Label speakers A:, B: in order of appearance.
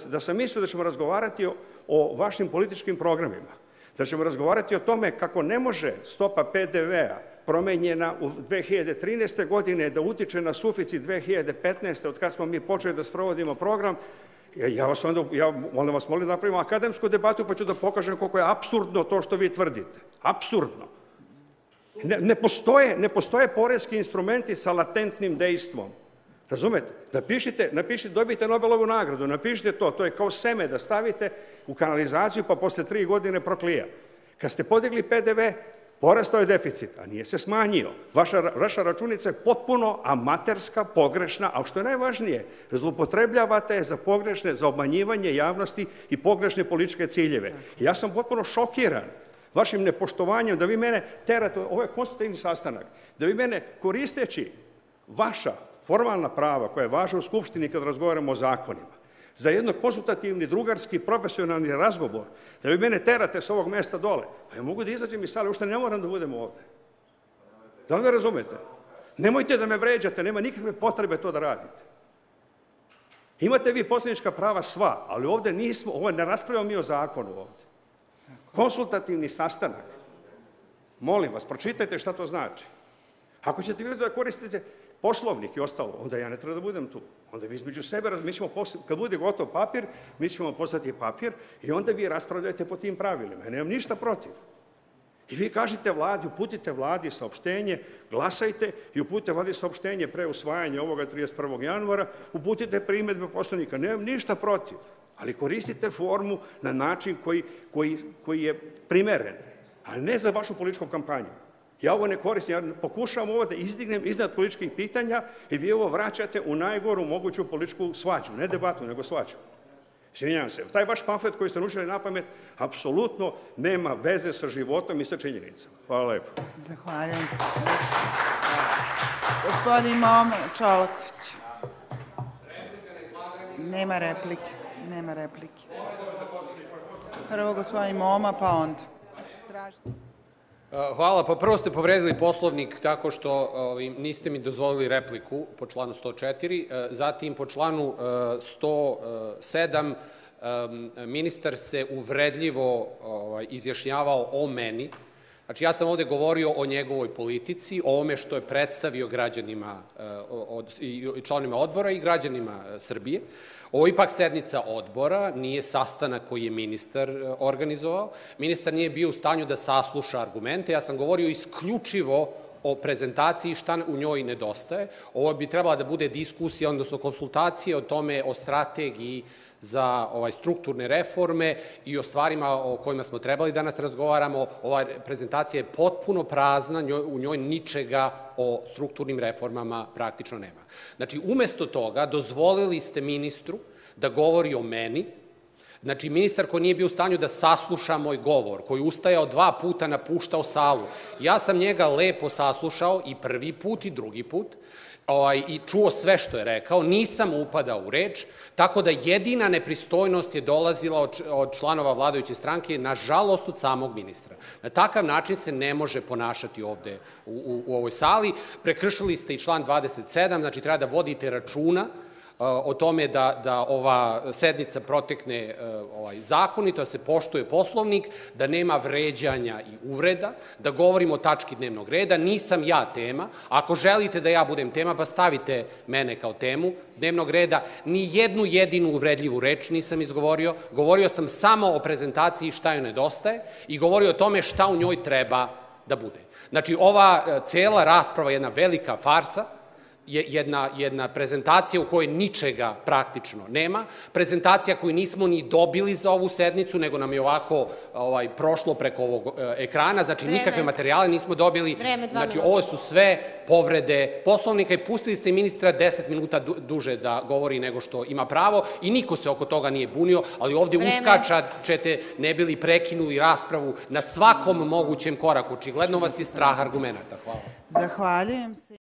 A: Da sam mislio da ćemo razgovarati o vašim političkim programima, da ćemo razgovarati o tome kako ne može stopa PDV-a promenjena u 2013. godine da utiče na suficit 2015. od kada smo mi počeli da sprovodimo program, molim da napravimo akademsku debatu pa ću da pokažem koliko je apsurdno to što vi tvrdite. Apsurdno. Ne postoje poreski instrumenti sa latentnim dejstvom. Razumete? Napišite, dobijete Nobelovu nagradu, napišite to je kao seme da stavite u kanalizaciju pa posle 3 godine proklija. Kad ste podigli PDV, porastao je deficit, a nije se smanjio. Vaša računica je potpuno amaterska, pogrešna, a što je najvažnije, zloupotrebljavate je za obmanjivanje javnosti i pogrešne političke ciljeve. Ja sam potpuno šokiran vašim nepoštovanjem da vi mene terate, ovo je konstitutivni sastanak, da vi mene koristeći vaša formalna prava koja važe u Skupštini kad razgovaramo o zakonima, za jedno konsultativni, drugarski, profesionalni razgovor, da vi mene terate sa ovog mesta dole, pa ja mogu da izađem iz sale, uopšte ne moram da budem ovde. Da li me razumete? Nemojte da me vređate, nema nikakve potrebe to da radite. Imate vi poslanička prava sva, ali ovde nismo, ovo ne raspravljamo mi o zakonu ovde. Konsultativni sastanak. Molim vas, pročitajte šta to znači. Ako ćete vi da koristite Poslovnik i ostalo, onda ja ne treba da budem tu. Onda vi između sebe, kad bude gotov papir, mi ćemo poslati papir i onda vi raspravljate po tim pravilima. Ja nemam ništa protiv. I vi kažete vladi, uputite vladi saopštenje, glasajte i uputite vladi saopštenje pre usvajanja ovoga 31. januara, uputite primedbe poslanika. Nemam ništa protiv, ali koristite formu na način koji je primeren, a ne za vašu političku kampanju. Ja ovo ne koristim, ja pokušavam ovo da izdignem iznad političkih pitanja i vi ovo vraćate u najgoru moguću političku svađu, ne debatu, nego svađu. Izvinjavam se, taj vaš pamflet koji ste naučili na pamet apsolutno nema veze sa životom i sa činjenicama. Hvala lepo.
B: Zahvaljujem se. Gospodin Momo Čolaković. Nema replike. Prvo gospodin Moma, pa onda. Tražite.
C: Hvala. Pa prvo ste povredili Poslovnik tako što niste mi dozvolili repliku po članu 104. Zatim po članu 107 ministar se uvredljivo izjašnjavao o meni. Znači, ja sam ovde govorio o njegovoj politici, o ovome što je predstavio građanima, članovima odbora i građanima Srbije. Ovo je ipak sednica odbora, nije sastanak koji je ministar organizovao. Ministar nije bio u stanju da sasluša argumente. Ja sam govorio isključivo o prezentaciji, šta u njoj nedostaje. Ovo bi trebala da bude diskusija, odnosno konsultacije o tome, o strategiji za strukturne reforme i o stvarima o kojima smo trebali danas razgovaramo. Ova prezentacija je potpuno prazna, u njoj ničega o strukturnim reformama praktično nema. Znači, umesto toga dozvolili ste ministru da govori o meni. Znači, ministar koji nije bio u stanju da sasluša moj govor, koji ustajao 2 puta, napuštao salu. Ja sam njega lepo saslušao i prvi put i drugi put i čuo sve što je rekao, nisam upadao u reč, tako da jedina nepristojnost je dolazila od članova vladajuće stranke, nažalost od samog ministra. Na takav način se ne može ponašati ovde u ovoj sali. Prekršili ste i član 27, znači treba da vodite računa o tome da ova sednica protekne zakonito, da se poštuje Poslovnik, da nema vređanja i uvreda, da govorimo o tački dnevnog reda. Nisam ja tema. Ako želite da ja budem tema, pa stavite mene kao temu dnevnog reda. Ni jednu jedinu uvredljivu reč nisam izgovorio. Govorio sam samo o prezentaciji šta joj nedostaje i govorio o tome šta u njoj treba da bude. Znači, ova cela rasprava je jedna velika farsa, jedna prezentacija u kojoj ničega praktično nema, prezentacija koju nismo ni dobili za ovu sednicu, nego nam je ovako prošlo preko ovog ekrana, znači nikakve materijale nismo dobili, znači ovo su sve povrede Poslovnika i pustili ste ministra 10 minuta duže da govori nego što ima pravo i niko se oko toga nije bunio, ali ovde uskačate, ne bili prekinuli raspravu na svakom mogućem koraku. Očigledno vas je strah argumenta. Hvala.
B: Zahvaljujem se.